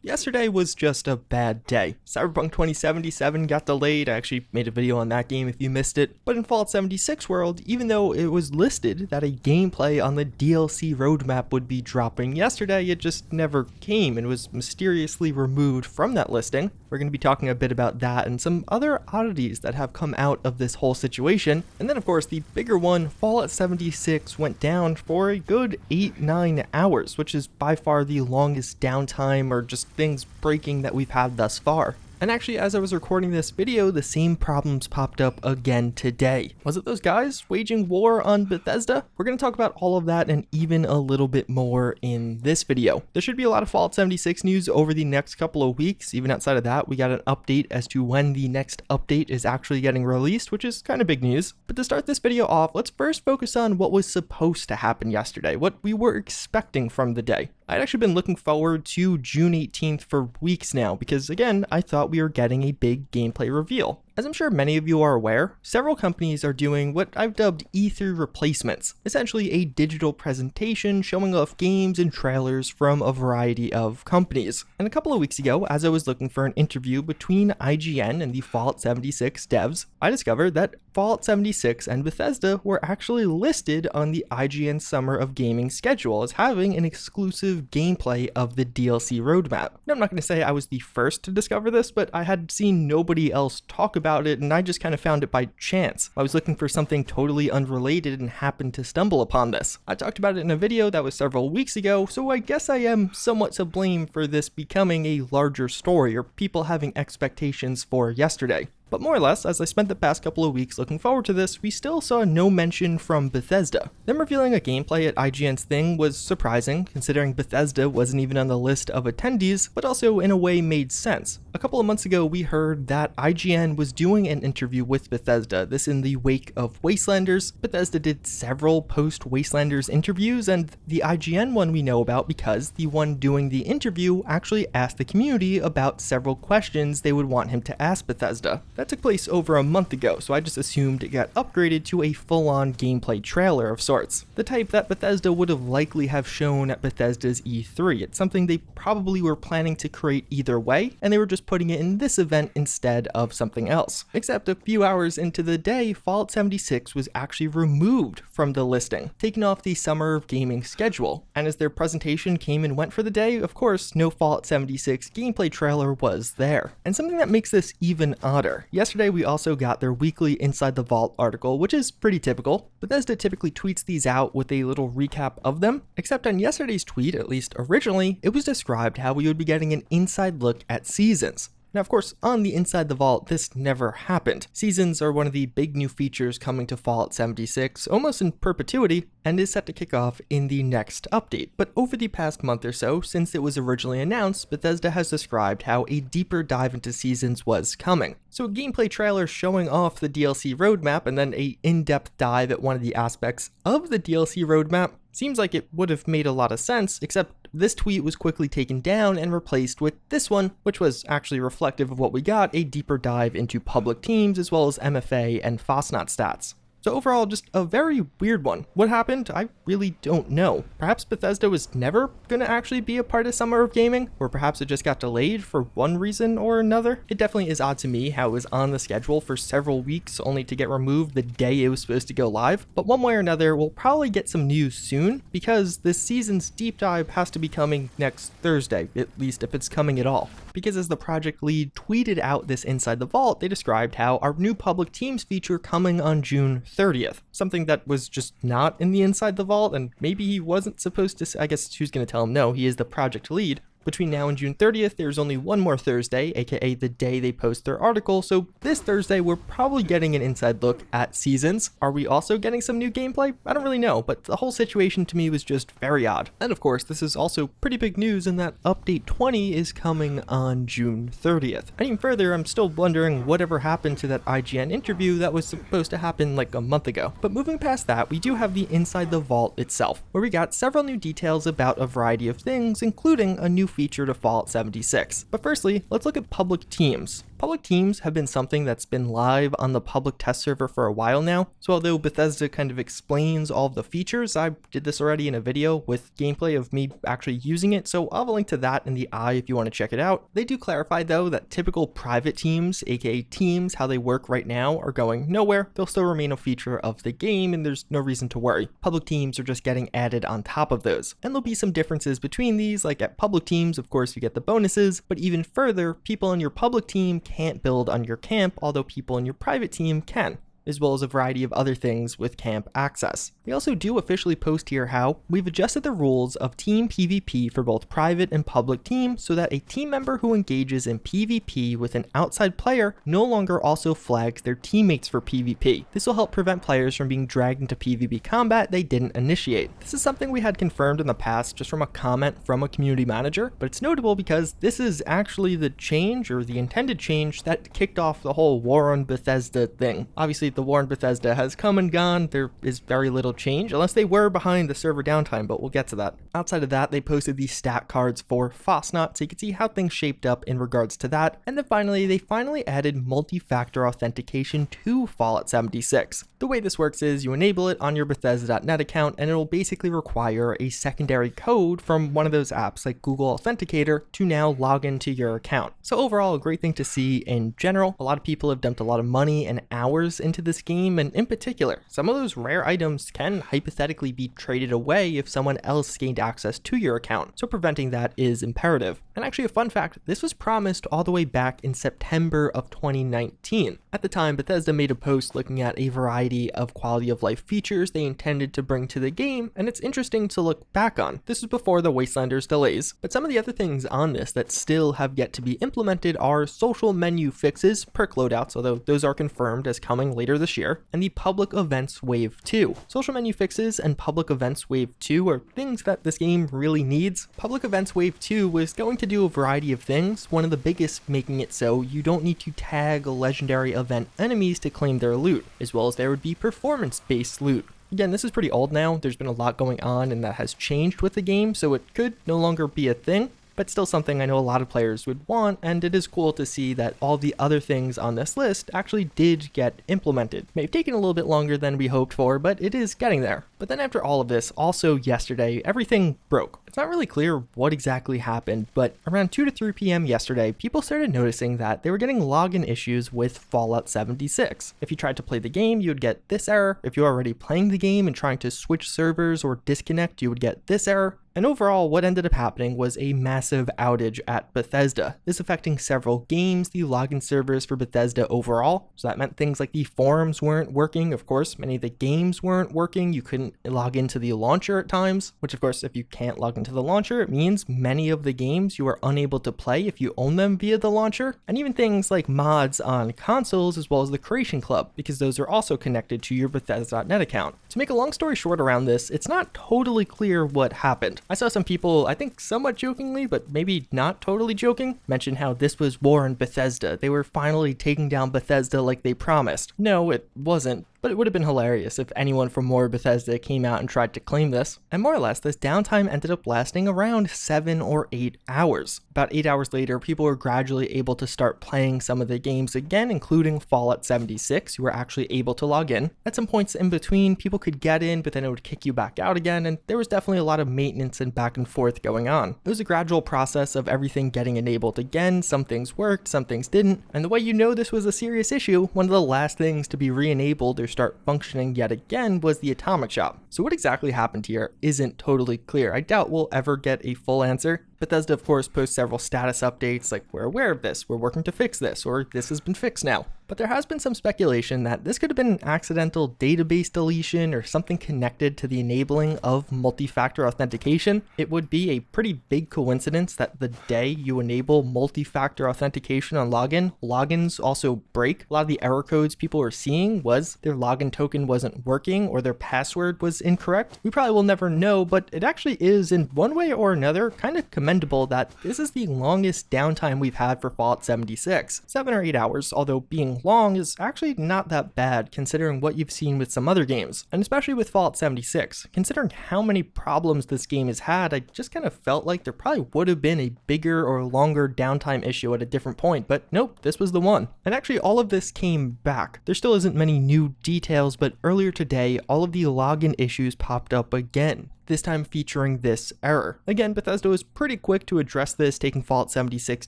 Yesterday was just a bad day. Cyberpunk 2077 got delayed. I actually made a video on that game if you missed it. But in Fallout 76 world, even though it was listed that a gameplay on the DLC roadmap would be dropping yesterday, it just never came and was mysteriously removed from that listing. We're going to be talking a bit about that and some other oddities that have come out of this whole situation. And then of course the bigger one, Fallout 76 went down for a good 8-9 hours, which is by far the longest downtime or just things breaking that we've had thus far. And actually, as I was recording this video, the same problems popped up again today. Was it those guys waging war on Bethesda? We're going to talk about all of that and even a little bit more in this video. There should be a lot of Fallout 76 news over the next couple of weeks. Even outside of that, we got an update as to when the next update is actually getting released, which is kind of big news. But to start this video off, let's first focus on what was supposed to happen yesterday, what we were expecting from the day. I'd actually been looking forward to June 18th for weeks now because, again, I thought we were getting a big gameplay reveal. As I'm sure many of you are aware, several companies are doing what I've dubbed E3 replacements, essentially a digital presentation showing off games and trailers from a variety of companies. And a couple of weeks ago, as I was looking for an interview between IGN and the Fallout 76 devs, I discovered that Fallout 76 and Bethesda were actually listed on the IGN Summer of Gaming schedule as having an exclusive gameplay of the DLC roadmap. Now, I'm not going to say I was the first to discover this, but I had seen nobody else talk about it and I just kind of found it by chance. I was looking for something totally unrelated and happened to stumble upon this. I talked about it in a video that was several weeks ago, so I guess I am somewhat to blame for this becoming a larger story or people having expectations for yesterday. But more or less, as I spent the past couple of weeks looking forward to this, we still saw no mention from Bethesda. Them revealing a gameplay at IGN's thing was surprising, considering Bethesda wasn't even on the list of attendees, but also in a way made sense. A couple of months ago, we heard that IGN was doing an interview with Bethesda, this in the wake of Wastelanders. Bethesda did several post-Wastelanders interviews, and the IGN one we know about because the one doing the interview actually asked the community about several questions they would want him to ask Bethesda. That took place over a month ago, so I just assumed it got upgraded to a full-on gameplay trailer of sorts. The type that Bethesda would have likely have shown at Bethesda's E3. It's something they probably were planning to create either way, and they were just putting it in this event instead of something else. Except a few hours into the day, Fallout 76 was actually removed from the listing, taken off the Summer of Gaming schedule. And as their presentation came and went for the day, of course, no Fallout 76 gameplay trailer was there. And something that makes this even odder. Yesterday, we also got their weekly Inside the Vault article, which is pretty typical. Bethesda typically tweets these out with a little recap of them, except on yesterday's tweet, at least originally, it was described how we would be getting an inside look at Seasons. Now, of course, on the Inside the Vault, this never happened. Seasons are one of the big new features coming to Fallout 76, almost in perpetuity, and is set to kick off in the next update. But over the past month or so, since it was originally announced, Bethesda has described how a deeper dive into Seasons was coming. So a gameplay trailer showing off the DLC roadmap and then an in-depth dive at one of the aspects of the DLC roadmap seems like it would have made a lot of sense, except this tweet was quickly taken down and replaced with this one, which was actually reflective of what we got, a deeper dive into public teams as well as MFA and FOSSNOT stats. So overall, just a very weird one. What happened? I really don't know. Perhaps Bethesda was never going to actually be a part of Summer of Gaming, or perhaps it just got delayed for one reason or another. It definitely is odd to me how it was on the schedule for several weeks only to get removed the day it was supposed to go live. But one way or another, we'll probably get some news soon because this season's deep dive has to be coming next Thursday, at least if it's coming at all. Because as the project lead tweeted out this Inside the Vault, they described how our new public teams feature coming on June 30th, something that was just not in the Inside the Vault, and maybe he wasn't supposed to, I guess who's going to tell him no, he is the project lead. Between now and June 30th, there's only one more Thursday, aka the day they post their article, so this Thursday we're probably getting an inside look at Seasons. Are we also getting some new gameplay? I don't really know, but the whole situation to me was just very odd. And of course, this is also pretty big news in that Update 20 is coming on June 30th. And even further, I'm still wondering whatever happened to that IGN interview that was supposed to happen like a month ago. But moving past that, we do have the Inside the Vault itself, where we got several new details about a variety of things, including a new feature to Fallout 76. But firstly, let's look at public teams. Public teams have been something that's been live on the public test server for a while now, so although Bethesda kind of explains all of the features, I did this already in a video with gameplay of me actually using it, so I'll have a link to that in the eye if you want to check it out. They do clarify though that typical private teams, aka teams, how they work right now, are going nowhere. They'll still remain a feature of the game and there's no reason to worry. Public teams are just getting added on top of those. And there'll be some differences between these, like at public teams, of course, you get the bonuses, but even further, people in your public team can't build on your camp, although people in your private team can, as well as a variety of other things with camp access. They also do officially post here how we've adjusted the rules of team PvP for both private and public teams so that a team member who engages in PvP with an outside player no longer also flags their teammates for PvP. This will help prevent players from being dragged into PvP combat they didn't initiate. This is something we had confirmed in the past just from a comment from a community manager, but it's notable because this is actually the change, or the intended change, that kicked off the whole war on Bethesda thing. Obviously, the war on Bethesda has come and gone. There is very little change, unless they were behind the server downtime, but we'll get to that. Outside of that, they posted these stat cards for Fosnot, so you can see how things shaped up in regards to that. And then finally, they added multi-factor authentication to Fallout 76. The way this works is you enable it on your Bethesda.net account, and it will basically require a secondary code from one of those apps like Google Authenticator to now log into your account. So overall, a great thing to see in general. A lot of people have dumped a lot of money and hours into this game, and in particular, some of those rare items can hypothetically be traded away if someone else gained access to your account, so preventing that is imperative. And actually, a fun fact, this was promised all the way back in September of 2019. At the time, Bethesda made a post looking at a variety of quality of life features they intended to bring to the game, and it's interesting to look back on. This is before the Wastelanders delays, but some of the other things on this that still have yet to be implemented are social menu fixes, perk loadouts, although those are confirmed as coming later this year, and the public events wave 2. Social menu fixes and public events wave 2 are things that this game really needs. Public events wave 2 was going to do a variety of things, one of the biggest making it so you don't need to tag legendary event enemies to claim their loot, as well as there would be performance-based loot. Again, this is pretty old now, there's been a lot going on and that has changed with the game, so it could no longer be a thing, but still something I know a lot of players would want, and it is cool to see that all the other things on this list actually did get implemented. May have taken a little bit longer than we hoped for, but it is getting there. But then after all of this, also yesterday, everything broke. It's not really clear what exactly happened, but around 2 to 3 p.m. yesterday, people started noticing that they were getting login issues with Fallout 76. If you tried to play the game, you would get this error. If you're already playing the game and trying to switch servers or disconnect, you would get this error. And overall, what ended up happening was a massive outage at Bethesda. This affecting several games, the login servers for Bethesda overall. So that meant things like the forums weren't working. Of course, many of the games weren't working. You couldn't log into the launcher at times, which of course, if you can't log into the launcher, it means many of the games you are unable to play if you own them via the launcher. And even things like mods on consoles, as well as the Creation Club, because those are also connected to your Bethesda.net account. To make a long story short around this, it's not totally clear what happened. I saw some people, I think somewhat jokingly, but maybe not totally joking, mention how this was war on Bethesda. They were finally taking down Bethesda like they promised. No, it wasn't. But it would have been hilarious if anyone from more Bethesda came out and tried to claim this. And more or less, this downtime ended up lasting around 7 or 8 hours. About 8 hours later, people were gradually able to start playing some of the games again, including Fallout 76. You were actually able to log in. At some points in between, people could get in, but then it would kick you back out again, and there was definitely a lot of maintenance and back and forth going on. It was a gradual process of everything getting enabled again. Some things worked, some things didn't. And the way you know this was a serious issue, one of the last things to be re-enabled or start functioning yet again was the Atomic Shop. So what exactly happened here isn't totally clear. I doubt we'll ever get a full answer. Bethesda, of course, posts several status updates like, we're aware of this, we're working to fix this, or this has been fixed now. But there has been some speculation that this could have been an accidental database deletion or something connected to the enabling of multi-factor authentication. It would be a pretty big coincidence that the day you enable multi-factor authentication on login, logins also break. A lot of the error codes people were seeing was their login token wasn't working or their password was incorrect. We probably will never know, but it actually is in one way or another kind of commendable that this is the longest downtime we've had for Fallout 76. 7 or 8 hours, although being long, is actually not that bad considering what you've seen with some other games, and especially with Fallout 76. Considering how many problems this game has had, I just kind of felt like there probably would have been a bigger or longer downtime issue at a different point, but nope, this was the one. And actually all of this came back. There still isn't many new details, but earlier today, all of the login issues popped up again, this time featuring this error. Again, Bethesda was pretty quick to address this, taking Fallout 76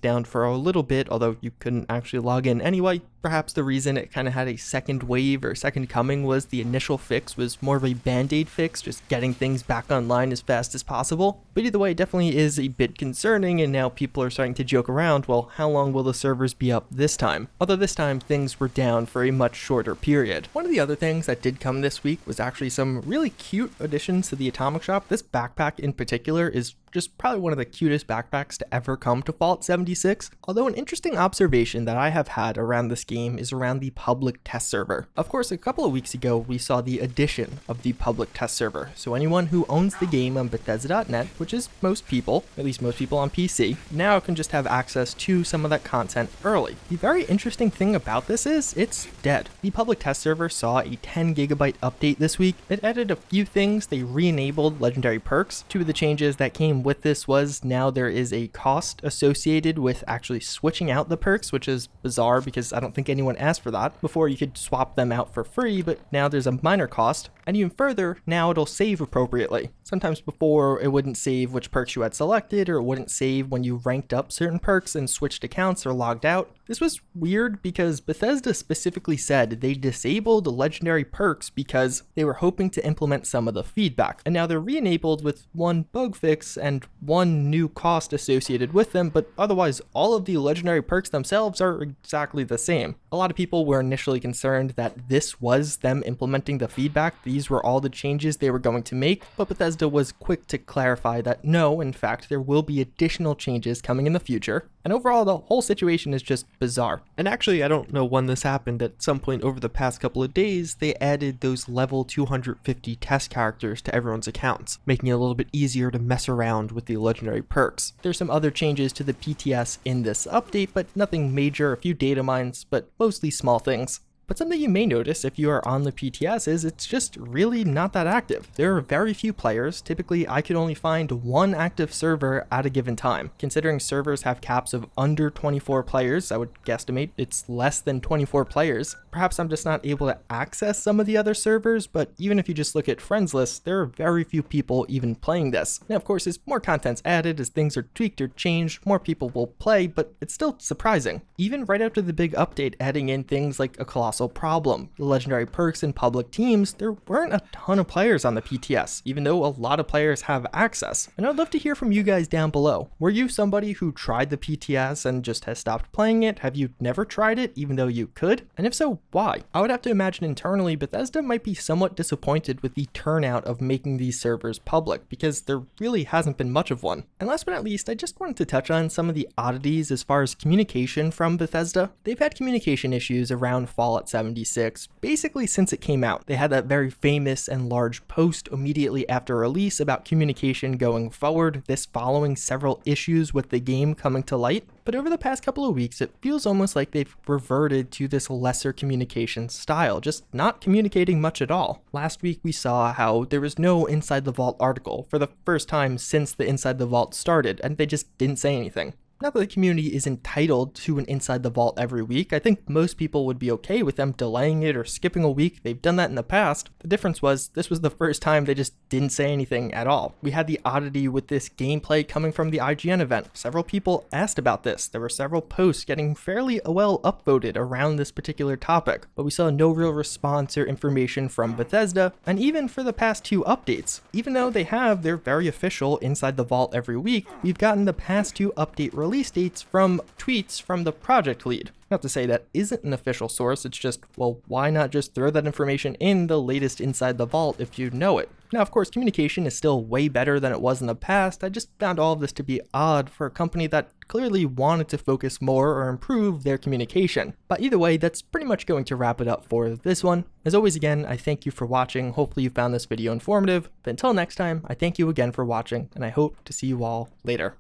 down for a little bit, although you couldn't actually log in anyway. Perhaps the reason it kind of had a second wave or second coming was the initial fix was more of a band-aid fix, just getting things back online as fast as possible. But either way, it definitely is a bit concerning, and now people are starting to joke around, well, how long will the servers be up this time? Although this time things were down for a much shorter period. One of the other things that did come this week was actually some really cute additions to the Atomic Shop. This backpack in particular is just probably one of the cutest backpacks to ever come to Fallout 76, although an interesting observation that I have had around this game is around the public test server. Of course, a couple of weeks ago, we saw the addition of the public test server, so anyone who owns the game on Bethesda.net, which is most people, at least most people on PC, now can just have access to some of that content early. The very interesting thing about this is, it's dead. The public test server saw a 10 gigabyte update this week. It added a few things. They re-enabled legendary perks. Two of the changes that came with this was now there is a cost associated with actually switching out the perks, which is bizarre because I don't think anyone asked for that. Before you could swap them out for free, but now there's a minor cost. And even further, now it'll save appropriately. Sometimes before it wouldn't save which perks you had selected, or it wouldn't save when you ranked up certain perks and switched accounts or logged out. This was weird because Bethesda specifically said they disabled legendary perks because they were hoping to implement some of the feedback. And now they're re-enabled with one bug fix and one new cost associated with them, but otherwise all of the legendary perks themselves are exactly the same. A lot of people were initially concerned that this was them implementing the feedback. These were all the changes they were going to make, but Bethesda was quick to clarify that no, in fact, there will be additional changes coming in the future. And overall, the whole situation is just bizarre. And actually, I don't know when this happened. At some point over the past couple of days, they added those level 250 test characters to everyone's accounts, making it a little bit easier to mess around with the legendary perks. There's some other changes to the PTS in this update, but nothing major, a few data mines, but mostly small things. But something you may notice if you are on the PTS is it's just really not that active. There are very few players. Typically, I could only find one active server at a given time. Considering servers have caps of under 24 players, I would guesstimate it's less than 24 players. Perhaps I'm just not able to access some of the other servers, but even if you just look at friends lists, there are very few people even playing this. Now, of course, as more content's added, as things are tweaked or changed, more people will play, but it's still surprising. Even right after the big update, adding in things like a colossal problem, the legendary perks and public teams, there weren't a ton of players on the PTS, even though a lot of players have access. And I'd love to hear from you guys down below. Were you somebody who tried the PTS and just has stopped playing it? Have you never tried it, even though you could? And if so, why? I would have to imagine internally Bethesda might be somewhat disappointed with the turnout of making these servers public, because there really hasn't been much of one. And last but not least, I just wanted to touch on some of the oddities as far as communication from Bethesda. They've had communication issues around Fallout 76 basically since it came out. They had that very famous and large post immediately after release about communication going forward, this following several issues with the game coming to light. But over the past couple of weeks, it feels almost like they've reverted to this lesser communication style, just not communicating much at all. Last week we saw how there was no Inside the Vault article for the first time since the Inside the Vault started, and they just didn't say anything. Not that the community is entitled to an Inside the Vault every week. I think most people would be okay with them delaying it or skipping a week. They've done that in the past. The difference was this was the first time they just didn't say anything at all. We had the oddity with this gameplay coming from the IGN event. Several people asked about this. There were several posts getting fairly well upvoted around this particular topic, but we saw no real response or information from Bethesda, and even for the past two updates. Even though they have their very official Inside the Vault every week, we've gotten the past two update release dates from tweets from the project lead. Not to say that isn't an official source, it's just, well, why not just throw that information in the latest Inside the Vault if you know it? Now, of course, communication is still way better than it was in the past. I just found all of this to be odd for a company that clearly wanted to focus more or improve their communication. But either way, that's pretty much going to wrap it up for this one. As always, again, I thank you for watching. Hopefully you found this video informative. But until next time, I thank you again for watching, and I hope to see you all later.